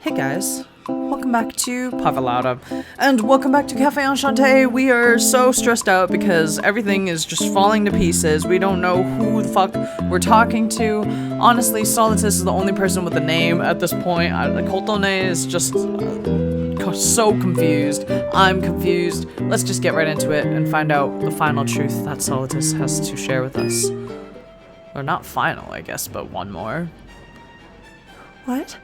Hey guys, welcome back to Pavalada, and welcome back to Café Enchanté. We are so stressed out because everything is just falling to pieces. We don't know who the fuck we're talking to. Honestly, Solitus is the only person with a name at this point. Kotone is just so confused. I'm confused. Let's just get right into it and find out the final truth that Solitus has to share with us. Or not final, I guess, but one more. What?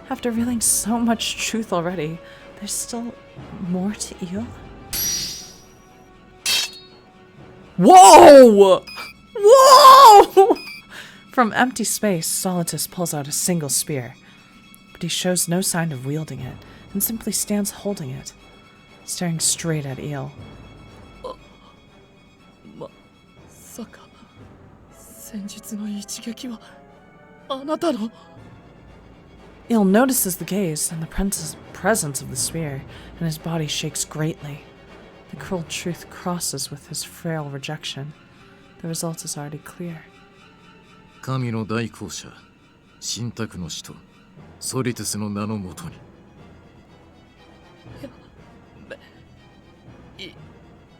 After revealing so much truth already, there's still more to Eel? Whoa! Whoa! From empty space, Solitus pulls out a single spear, but he shows no sign of wielding it and simply stands holding it, staring straight at Eel. Eel notices the gaze and the presence of the spear, and his body shakes greatly. The cruel truth crosses with his frail rejection. The result is already clear. 神の大公者、神託の使徒、ソリトゥスの名のもとに。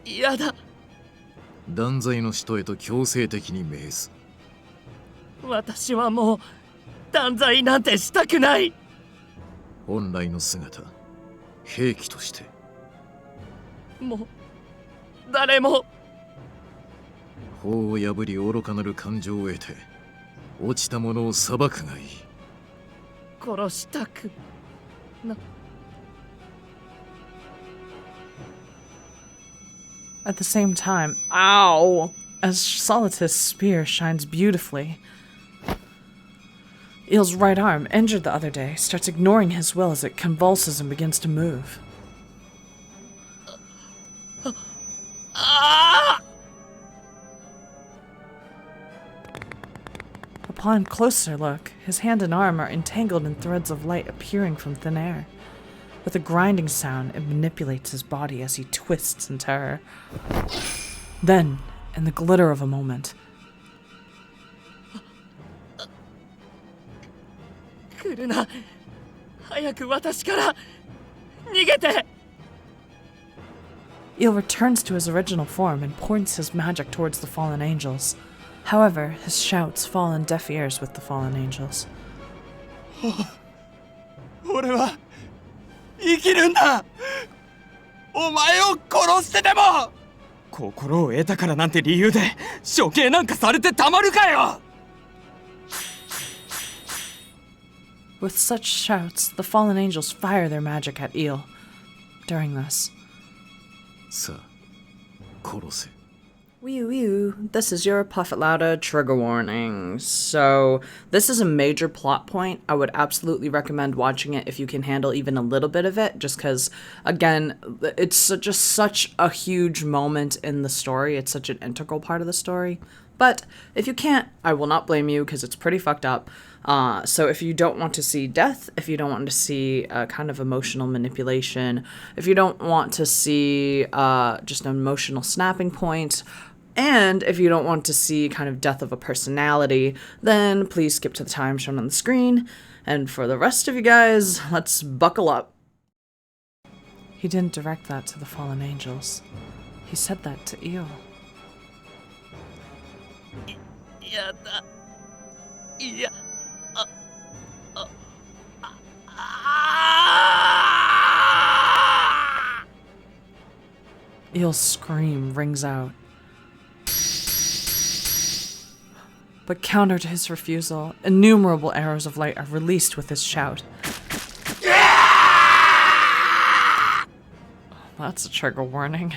やだ。断罪の使徒へと強制的に命ず。私はもう断罪なんてしたくない。本来の姿、兵器として。もう誰も。法を破り愚かなる感情を得て、落ちた者を裁くがいい。殺したくな。At the same time, ow! As Solitus' spear shines beautifully, Eel's right arm, injured the other day, starts ignoring his will as it convulses and begins to move. Upon closer look, his hand and arm are entangled in threads of light appearing from thin air. With a grinding sound, it manipulates his body as he twists in terror. Then, in the glitter of a moment, Eel returns to his original form and points his magic towards the fallen angels. However, his shouts fall on deaf ears with the fallen angels. 俺は生きるんだ。お前を殺してでも。心を得たからなんて理由で処刑なんかされてたまるかよ。With such shouts, the fallen angels fire their magic at Eel. During this, さあ、殺せ。This is your Puffet Lauda trigger warning. So, this is a major plot point. I would absolutely recommend watching it if you can handle even a little bit of it, just because, again, it's just such a huge moment in the story. It's such an integral part of the story. But if you can't, I will not blame you, because it's pretty fucked up. So if you don't want to see death, if you don't want to see kind of emotional manipulation, if you don't want to see just an emotional snapping point, and if you don't want to see kind of death of a personality, then please skip to the time shown on the screen. And for the rest of you guys, let's buckle up. He didn't direct that to the fallen angels. He said that to Eel. やだ。いや。Eel's scream rings out. But counter to his refusal, innumerable arrows of light are released with his shout. That's a trigger warning.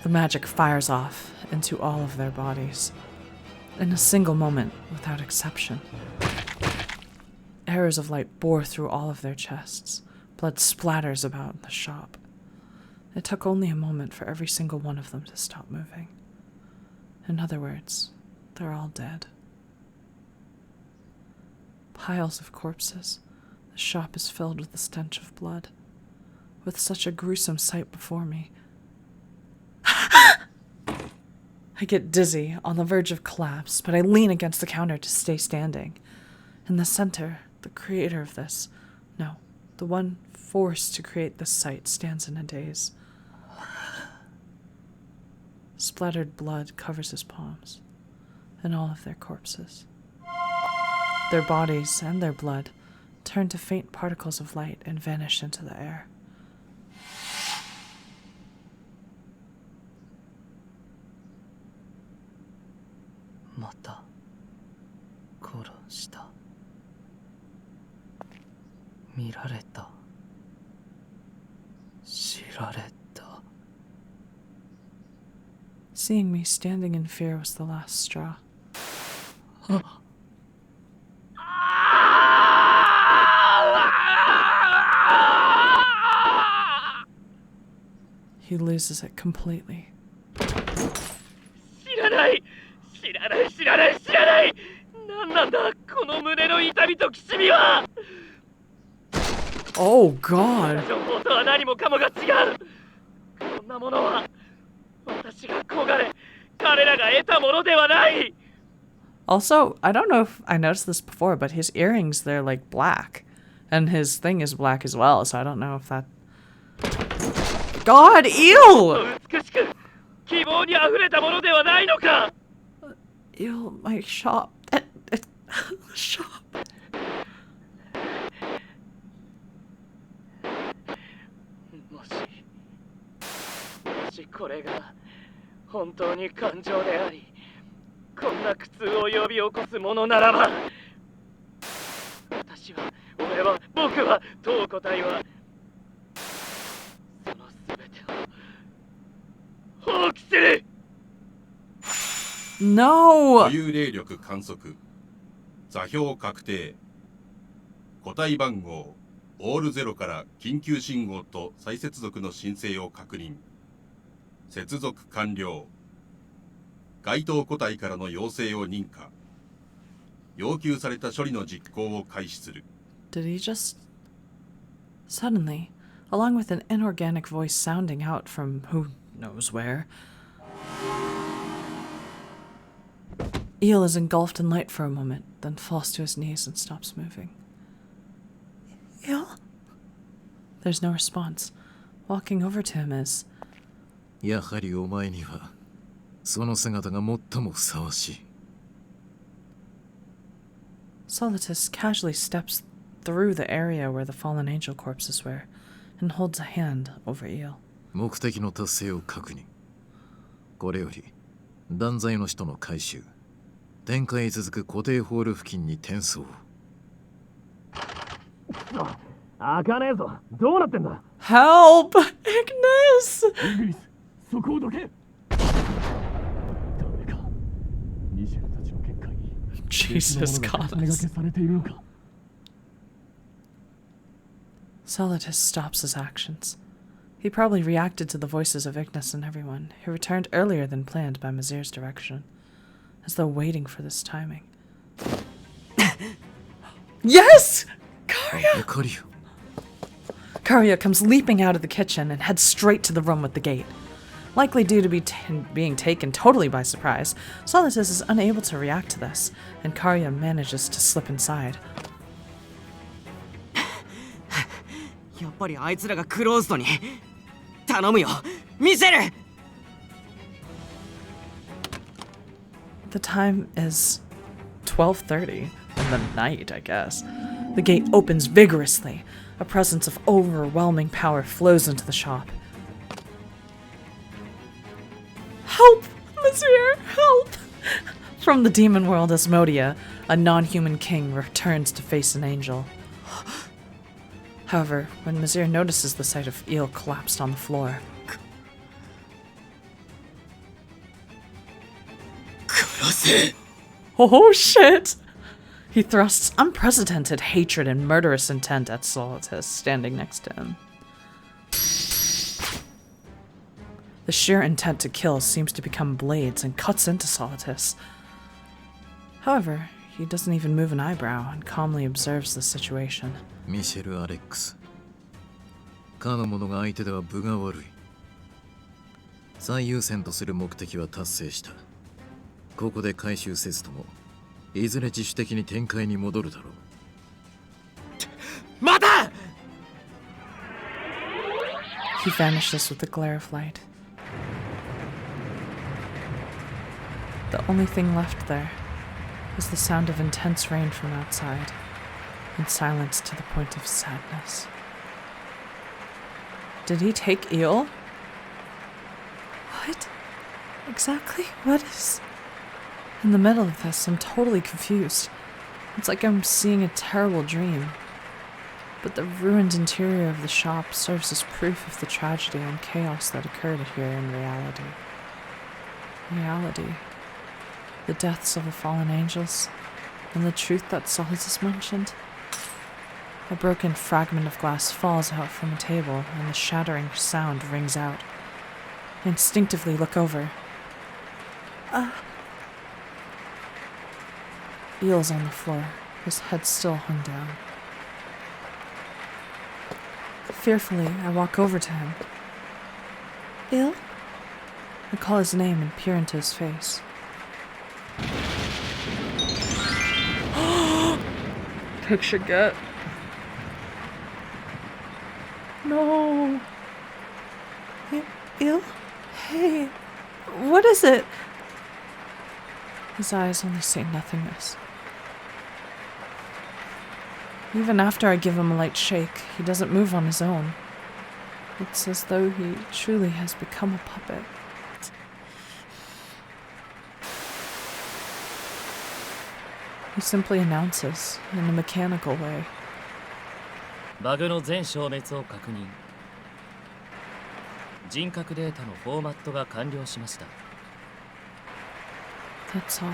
The magic fires off into all of their bodies, in a single moment, without exception. Arrows of light bore through all of their chests. Blood splatters about in the shop. It took only a moment for every single one of them to stop moving. In other words, they're all dead. Piles of corpses. The shop is filled with the stench of blood. With such a gruesome sight before me, I get dizzy, on the verge of collapse, but I lean against the counter to stay standing. In the center, The creator of this, no, the one forced to create this sight, stands in a daze. Splattered blood covers his palms and all of their corpses. Their bodies and their blood turn to faint particles of light and vanish into the air. Mata koroshita. Mirareta. Shirareta. Seeing me standing in fear was the last straw. He loses it completely. 知らない知らない知らない知らない何なんだこの胸の痛みときしみは Oh God! 情報とは何もかもが違うこんなものは私が焦がれ彼らが得たものではない Also, I don't know if I noticed this before, but his earrings, they're like black. And his thing is black as well, so I don't know if that... God, ew! 美しく希望にあふれたものではないのか Ew, my shop. Shop. もしこれが本当に感情でありこんな苦痛を呼び起こすものならば私は俺は僕は当個体はその全てを放棄する No! 固有霊力観測座標確定個体番号オールゼロから緊急信号と再接続の申請を確認接続完了該当個体からの要請を認可要求された処理の実行を開始する Did he just... Suddenly, along with an inorganic voice sounding out from who knows where, Eel is engulfed in light for a moment, then falls to his knees and stops moving. Eel? There's no response. Walking over to him is... やはりお前にはその姿が最もふさわしい。 Solitus casually steps through the area where the fallen angel corpses were, and holds a hand over Eel. 目的の達成を確認。これより断罪の使徒の回収展開へ続く固定ホール付近に転送。開かねえぞどうなってんだ Help! Ignis! イグニスそこをどけダメかミシェルたちの見解に Jesus 別のものが重ねが goddess. けされているのか Solitus stops his actions. He probably reacted to the voices of Ignis and everyone, who returned earlier than planned by Mazir's direction, as though waiting for this timing. Yes! Karya! カリオ Karya comes leaping out of the kitchen and heads straight to the room with the gate. Likely due to being taken totally by surprise, Solitus is unable to react to this, and Karya manages to slip inside. やっぱりあいつらがクローズドに頼むよミシェル The time is 12:30 in the night, I guess. The gate opens vigorously. A presence of overwhelming power flows into the shop. Help! Mazir, help! From the demon world Asmodia, a non-human king returns to face an angel. However, when Mazir notices the sight of Eel collapsed on the floor, oh shit! He thrusts unprecedented hatred and murderous intent at Solitus standing next to him. The sheer intent to kill seems to become blades and cuts into Solitus. However, he doesn't even move an eyebrow and calmly observes the situation. ミシェル・アレックスかの者が相手では分が悪い。最優先とする目的は達成した。ここで回収せずともいずれ自主的に展開に戻るだろう。待て He vanishes with the glare of light. The only thing left there was the sound of intense rain from outside, and silence to the point of sadness. Did he take eel? What? Exactly? What is... In the middle of this, I'm totally confused. It's like I'm seeing a terrible dream. But the ruined interior of the shop serves as proof of the tragedy and chaos that occurred here in reality. Reality. The deaths of the fallen angels, and the truth that Solidus mentioned. A broken fragment of glass falls out from a table, and the shattering sound rings out. I instinctively look over. Eel's on the floor, his head still hung down. Fearfully, I walk over to him. Eel? I call his name and peer into his face. Picture get. No. Eel? Hey, what is it? His eyes only say nothingness. Even after I give him a light shake, he doesn't move on his own. It's as though he truly has become a puppet. He simply announces, in a mechanical way. バグの全消滅を確認。人格データのフォーマットが完了しました。 That's all.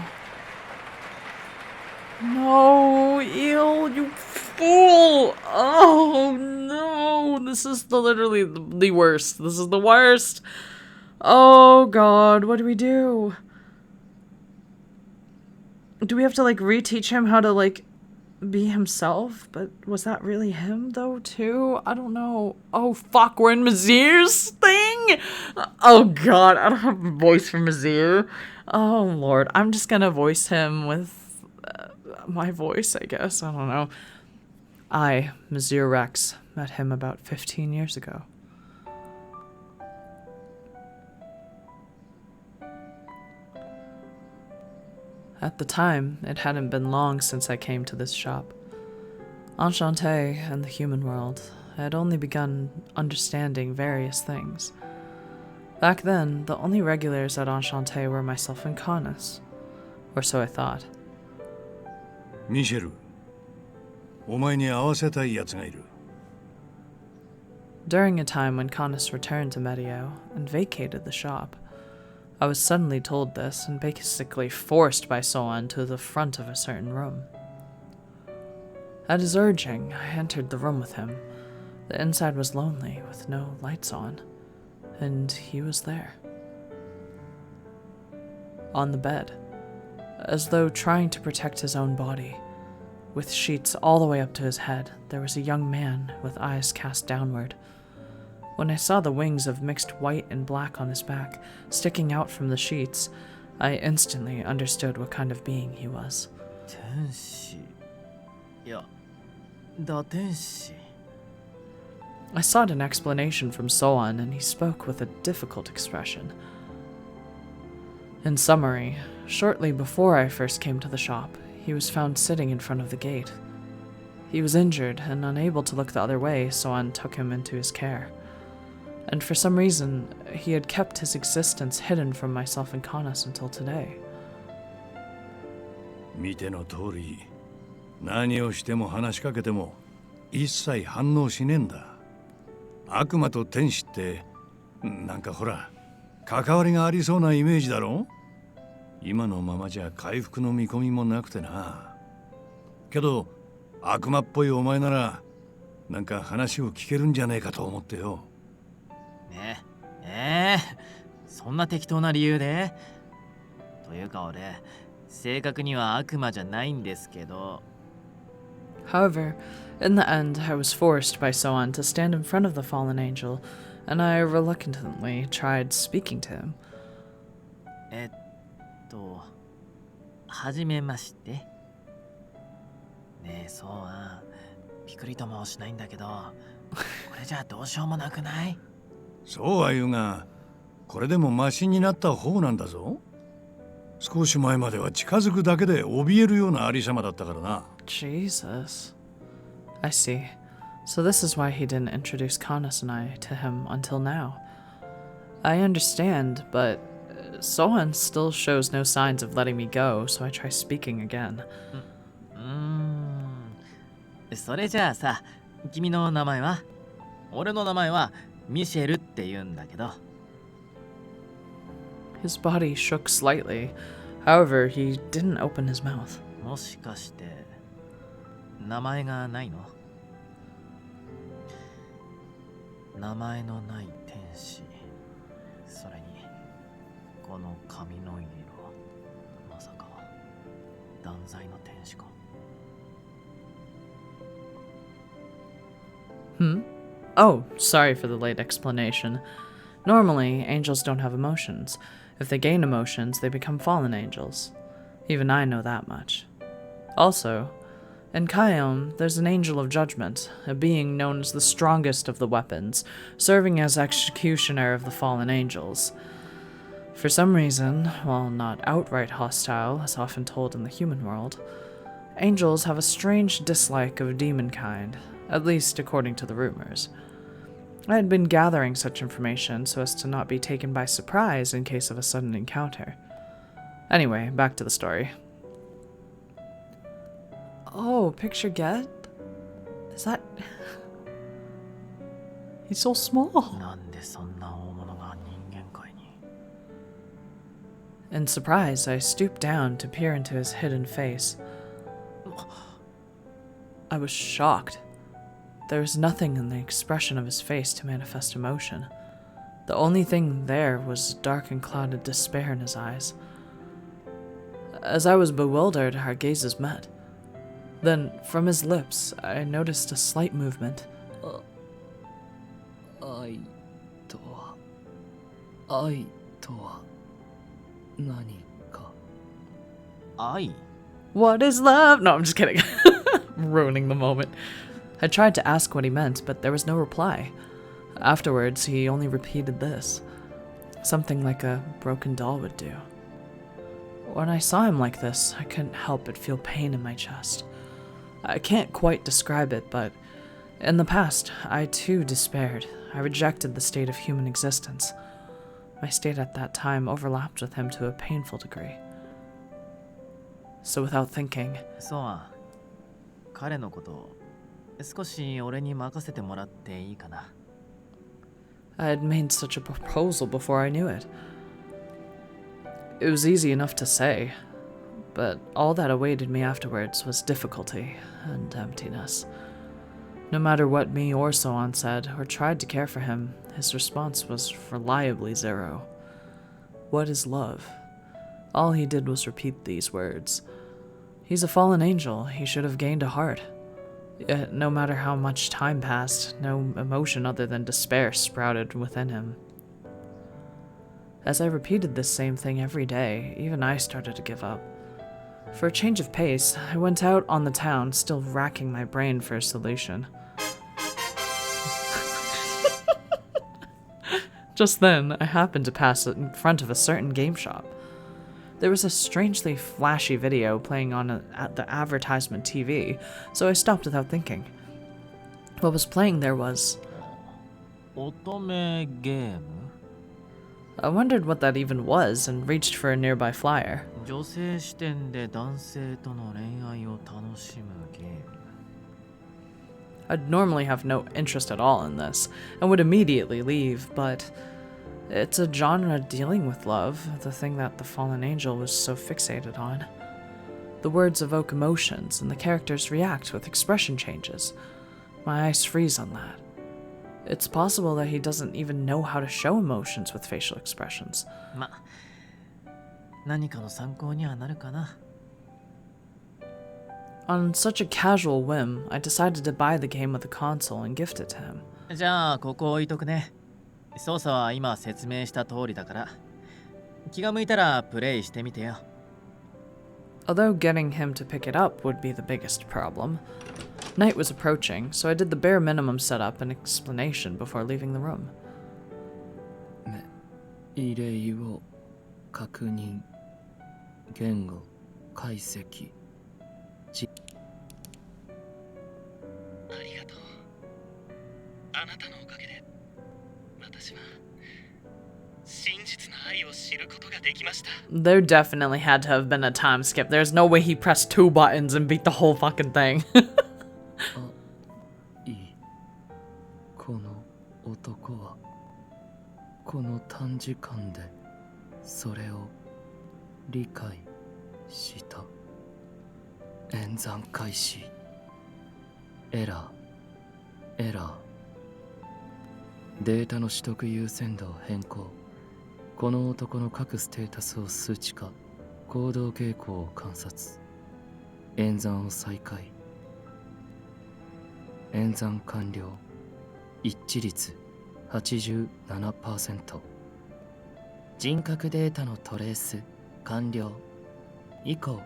No, Eel, you fool! Oh no, this is literally the worst. This is the worst. Oh god, what do we do? Do we have to like reteach him how to like be himself? But was that really him though too? I don't know. Oh fuck, we're in Mazir's thing? Oh god, I don't have a voice for Mazir. Oh lord, I'm just gonna voice him with my voice, I guess. I don't know. I, Mazir Rex, met him about 15 years ago. At the time, it hadn't been long since I came to this shop. Enchanté and the human world had only begun understanding various things. Back then, the only regulars at Enchanté were myself and Connus. Or so I thought. ミシェル、お前に会わせたい奴がいる。 During a time when Connus returned to Medio and vacated the shop, I was suddenly told this and basically forced by Soan to the front of a certain room. At his urging, I entered the room with him. The inside was lonely, with no lights on, and he was there. On the bed, as though trying to protect his own body. With sheets all the way up to his head, there was a young man with eyes cast downward. When I saw the wings of mixed white and black on his back, sticking out from the sheets, I instantly understood what kind of being he was. 天使いや、打天使 I sought an explanation from Soan, and he spoke with a difficult expression. In summary, shortly before I first came to the shop, he was found sitting in front of the gate. He was injured and unable to look the other way, Soan took him into his care. And for some reason, he had kept his existence hidden from myself and Connus until today. 見ての通り、何をしても話しかけても一切反応しねえんだ。悪魔と天使ってなんかほら関わりがありそうなイメージだろ。今のままじゃ回復の見込みもなくてな。けど悪魔っぽいお前ならなんか話を聞けるんじゃねえかと思ってよ。そんな適当な理由でというか俺正確には悪魔じゃないんですけど。 However, in the end, I was forced by Soan to stand in front of the fallen angel, and I reluctantly tried speaking to him. はじめまして。ねえ、そうピクリともしないんだけど、これじゃどうしようもなくない？そうは言うが、これでもマシになった方なんだぞ。少し前までは近づくだけで怯えるようなありさまだったからな。Jesus. I see. So this is why he didn't introduce Kanas and I to him until now. I understand, but Sohan still shows no signs of letting me go, so I try speaking again. それじゃあさ、君の名前は？俺の名前はミシェルって言うんだけど。His body shook slightly. However, he didn't open his mouth. もしかして名前がないの？名前のない天使、それにこの髪の色、まさか断罪の天使か。Oh, sorry for the late explanation. Normally, angels don't have emotions. If they gain emotions, they become fallen angels. Even I know that much. Also, in Kaiom, there's an angel of judgment, a being known as the strongest of the weapons, serving as executioner of the fallen angels. For some reason, while not outright hostile, as often told in the human world, angels have a strange dislike of demonkind, at least according to the rumors. I had been gathering such information so as to not be taken by surprise in case of a sudden encounter. Anyway, back to the story. Oh, picture get? Is that... He's so small. なんでそんな大物が人間界に？ In surprise, I stooped down to peer into his hidden face. I was shocked. There was nothing in the expression of his face to manifest emotion. The only thing there was dark and clouded despair in his eyes. As I was bewildered, our gazes met. Then, from his lips, I noticed a slight movement. I to wa nani ka?愛？ What is love? No, I'm just kidding. Ruining the moment. I tried to ask what he meant, but there was no reply. Afterwards, he only repeated this. Something like a broken doll would do. When I saw him like this, I couldn't help but feel pain in my chest. I can't quite describe it, but in the past, I too despaired. I rejected the state of human existence. My state at that time overlapped with him to a painful degree. So without thinking, そうは、彼のこと少し俺に任せてもらっていいかな。 I had made such a proposal before I knew it. It was easy enough to say, but all that awaited me afterwards was difficulty and emptiness. No matter what me or Soan said or tried to care for him, his response was reliably zero. What is love? All he did was repeat these words. He's a fallen angel, he should have gained a heart. Yet, no matter how much time passed, no emotion other than despair sprouted within him. As I repeated this same thing every day, even I started to give up. For a change of pace, I went out on the town, still racking my brain for a solution. Just then, I happened to pass in front of a certain game shop. There was a strangely flashy video playing on at the advertisement TV, so I stopped without thinking. What was playing there was... 乙女ゲーム？ I wondered what that even was and reached for a nearby flyer. 女性視点で男性との恋愛を楽しむゲーム。 I'd normally have no interest at all in this, and would immediately leave, but it's a genre dealing with love, the thing that the fallen angel was so fixated on. The words evoke emotions, and the characters react with expression changes. My eyes freeze on that. It's possible that he doesn't even know how to show emotions with facial expressions. ま、何かの参考にはなるかな。 On such a casual whim, I decided to buy the game with a console and gift it to him. じゃあここ置いとくね。操作は今説明した通りだから。気が向いたらプレイしてみてよ。 Although getting him to pick it up would be the biggest problem, Night was approaching, so I did the bare minimum setup and explanation before leaving the room. 依頼を確認言語解析ありがとうあなたのおかげで私は真実の愛を知ることができました There definitely had to have been a time skip. There's no way he pressed 2 buttons and beat the whole fucking thing. いいこの男はこの短時間でそれを理解した演算開始エラーデータの取得優先度を変更この男の各ステータスを数値化行動傾向を観察演算を再開演算完了一致率 87% 人格データのトレース完了以降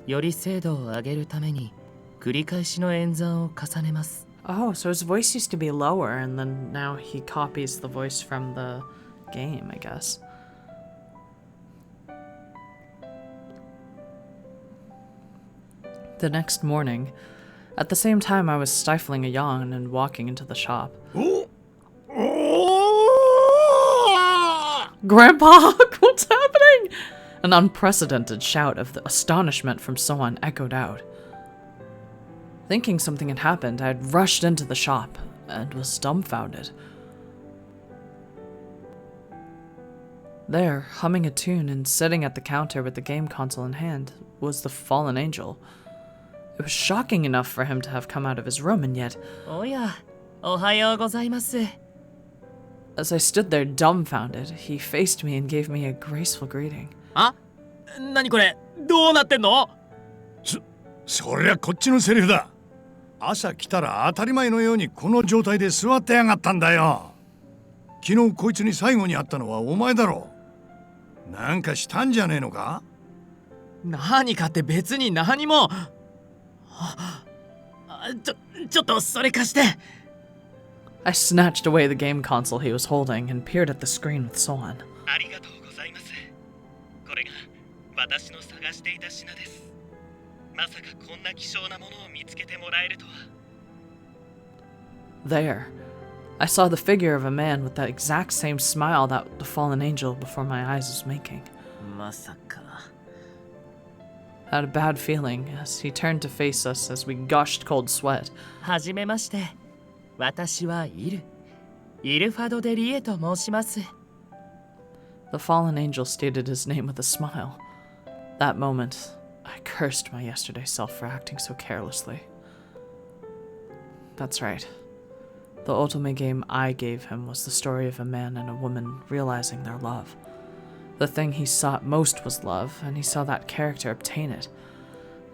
より精度を上げるために繰り返しの演算を重ねます Oh, so his voice used to be lower, and then now he copies the voice from the game, I guess. The next morning, at the same time I was stifling a yawn and walking into the shop. Grandpa, what's happening? An unprecedented shout of astonishment from someone echoed out. Thinking something had happened, I had rushed into the shop and was dumbfounded. There, humming a tune and sitting at the counter with the game console in hand, was the fallen angel. It was shocking enough for him to have come out of his room, and yet... Oh yeah, ohayou gozaimasu. As I stood there dumbfounded, he faced me and gave me a graceful greeting. あ、何これどうなってんのそりゃこっちのセリフだ朝来たら当たり前のようにこの状態で座ってやがったんだよ昨日こいつに最後に会ったのはお前だろなんかしたんじゃねえのか何かって別に何もちょっとそれ貸して I snatched away the game console he was holding and peered at the screen with Sohan. ありがとうございますこれが私の探していた品ですまさかこんな希少なものを見つけてもらえるとは There, I saw the figure of a man with that exact same smile that the fallen angel before my eyes was making. まさか I had a bad feeling as he turned to face us as we gushed cold sweat. はじめまして私はイルファド・デリエと申します The fallen angel stated his name with a smile. That moment, I cursed my yesterday self for acting so carelessly. That's right. The ultimate game I gave him was the story of a man and a woman realizing their love. The thing he sought most was love, and he saw that character obtain it.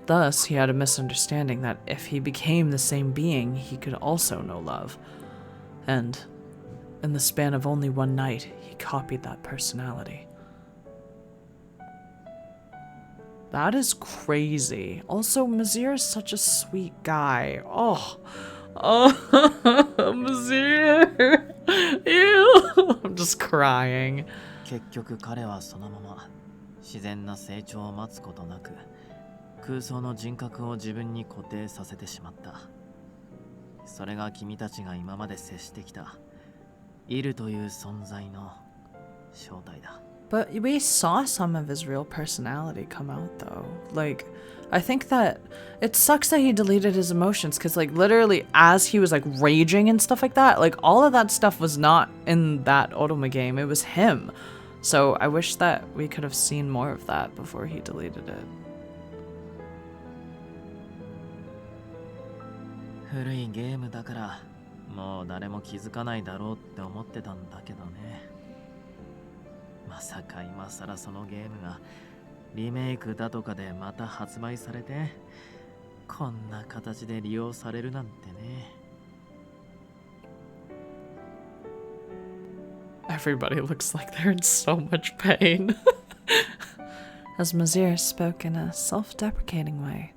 Thus, he had a misunderstanding that if he became the same being, he could also know love. And, in the span of only one night, he copied that personality. That is crazy. Also, Mazir is such a sweet guy. Oh, Mazir. Ew. I'm just crying. 結局彼はそのまま自然な成長を待つことなく空想の人格を自分に固定させてしまったそれが君たちが今まで接してきたイルという存在の正体だ But we saw some of his real personality come out, though. Like, I think that it sucks that he deleted his emotions, because, like, literally, as he was, like, raging and stuff like that, like, all of that stuff was not in that Otome game. It was him. So I wish that we could have seen more of that before he deleted it. 古いゲームだからもう誰も気づかないだろうって思ってたんだけどねまさか今さらそのゲームがリメイクだとかでまた発売されてこんな形で利用されるなんてね Everybody looks like they're in so much pain. As Mazir spoke in a self-deprecating way,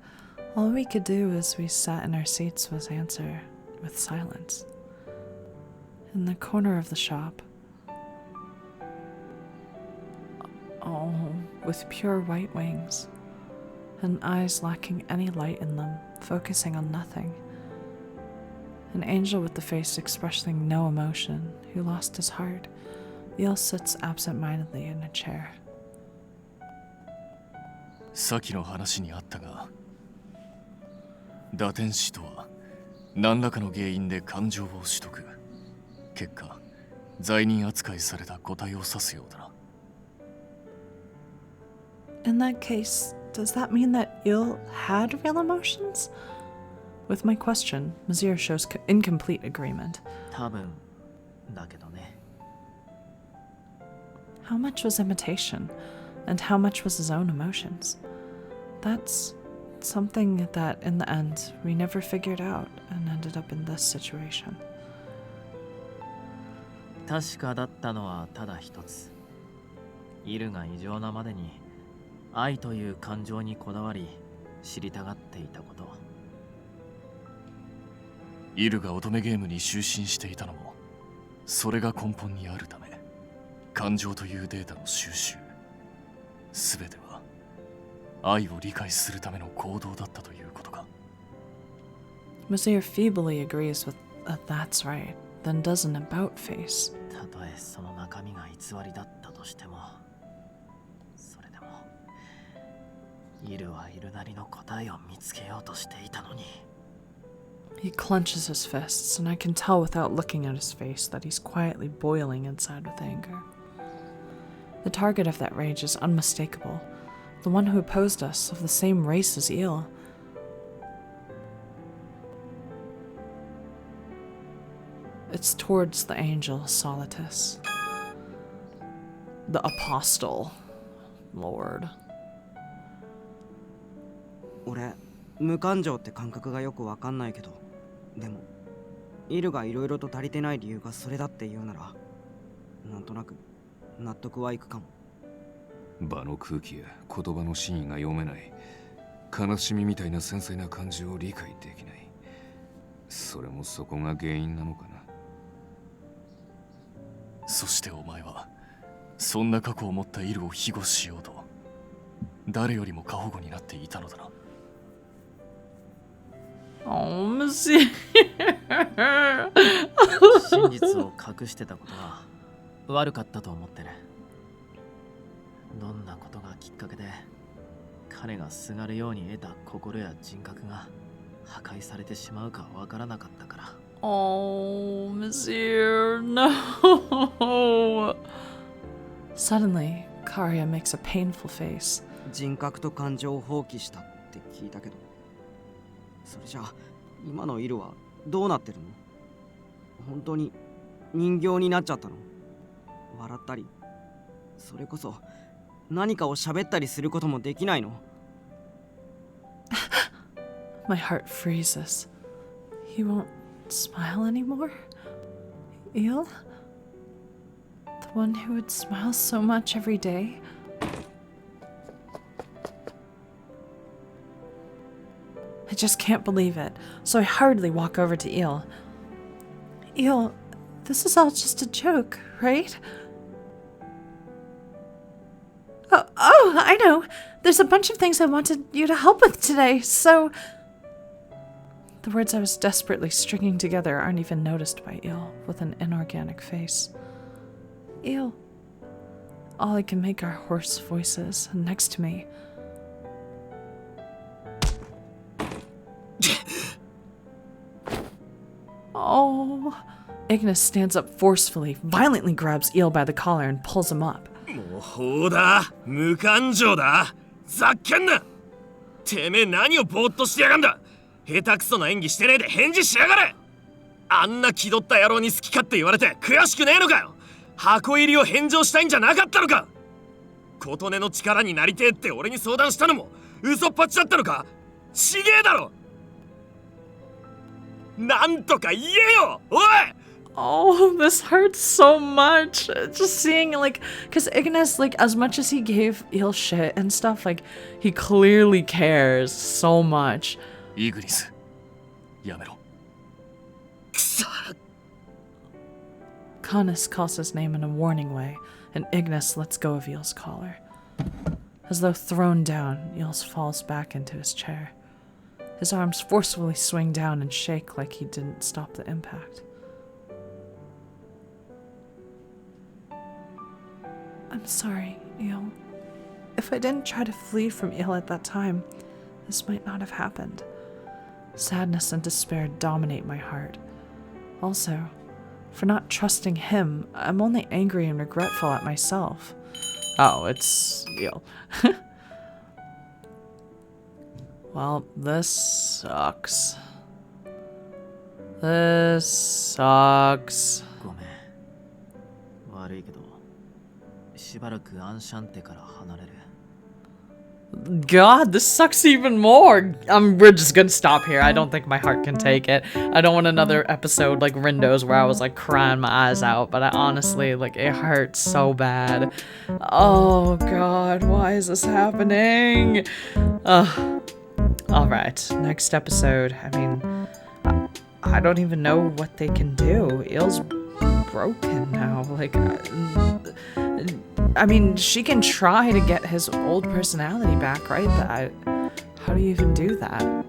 All we could do as we sat in our seats was answer with silence. In the corner of the shop, oh, with pure white wings, and eyes lacking any light in them, focusing on nothing. An angel with the face expressing no emotion, who lost his heart. Eel sits absent-mindedly in a chair. 先の話にあったが、打天使とは何らかの原因で感情を取得。結果、罪人扱いされた個体を指すようだな。In that case, does that mean that Eel had real emotions? With my question, Mazir shows incomplete agreement. 多分だけどね。How much was imitation, and how much was his own emotions? That's something that, in the end, we never figured out and ended up in this situation. 確かだったのはただ一つ。イルが異常なまでに愛という感情にこだわり知りたがっていたこと。イルが乙女ゲームに就寝していたのも、それが根本にあるため、感情というデータの収集、すべては愛を理解するための行動だったということか。Mazir feebly agrees with that's right, then does an about face. たとえその中身が偽りだったとしても、それでもイルはイルなりの答えを見つけようとしていたのに。He clenches his fists, and I can tell without looking at his face that he's quietly boiling inside with anger. The target of that rage is unmistakable, the one who opposed us, of the same race as Eel. It's towards the angel Solitus, the apostle, Lord. 俺、無感情って感覚がよくわかんないけど、でもイルがいろいろと足りてない理由がそれだって言うなら、なんとなく納得はいくかも。場の空気や言葉の真意が読めない、悲しみみたいな繊細な感情を理解できない。それもそこが原因なのかな。そしてお前はそんな過去を持ったイルを庇護しようと誰よりも過保護になっていたのだな。Oh, Monsieur. 真実を隠してたことは悪かったと思ってる。どんなことがきっかけで彼がすがるように得た心や人格が破壊されてしまうかわからなかったから。Oh, Monsieur, no. Suddenly, Karya makes a painful face. 人格と感情を放棄したって聞いたけど、それじゃあ今のイルはどうなってるの？本当に人形になっちゃったの？笑ったり、それこそ何かを喋ったりすることもできないの？ My heart freezes. He won't smile anymore? Eel? The one who would smile so much every day? I just can't believe it, so I hurriedly walk over to Eel. Eel, this is all just a joke, right? Oh, I know. There's a bunch of things I wanted you to help with today, so... The words I was desperately stringing together aren't even noticed by Eel, with an inorganic face. Eel. All I can make are hoarse voices, and next to me... Oh... Ignis stands up forcefully, violently grabs Eel by the collar and pulls him up. もうほうだ、無感情だ、ざっけんな。てめえ何をぼーっとしてやがんだ。下手くそな演技してねえで返事しやがれ。あんな気取った野郎に好き勝手言われて悔しくねえのかよ。箱入りを返上したいんじゃなかったのか。琴音の力になりてえって俺に相談したのも嘘っぱちだったのか。ちげえだろ。なんとか言えよ、おい。Oh, this hurts so much. Just seeing, like, because Ignis, like, as much as he gave Eel shit and stuff, like, he clearly cares so much. イグニス、やめろ。 Canis calls his name in a warning way, and Ignis lets go of Eel's collar. As though thrown down, Eels falls back into his chair. His arms forcefully swing down and shake like he didn't stop the impact. I'm sorry, Eel. If I didn't try to flee from Eel at that time, this might not have happened. Sadness and despair dominate my heart. Also, for not trusting him, I'm only angry and regretful at myself. Oh, it's Eel. Well, this sucks. This sucks. ごめん。悪いけど、しばらくアンシャンテから離れる。 God, this sucks even more. We're just gonna stop here. I don't think my heart can take it. I don't want another episode like Rindo's where I was like crying my eyes out, but I honestly, like, it hurts so bad. Oh God, why is this happening? Alright, next episode. I mean, I don't even know what they can do. Eel's broken now. Like, I mean, she can try to get his old personality back, right? But how do you even do that?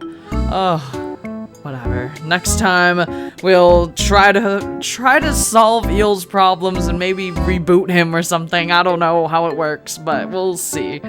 Oh, whatever. Next time, we'll try to solve Eel's problems and maybe reboot him or something. I don't know how it works, but we'll see.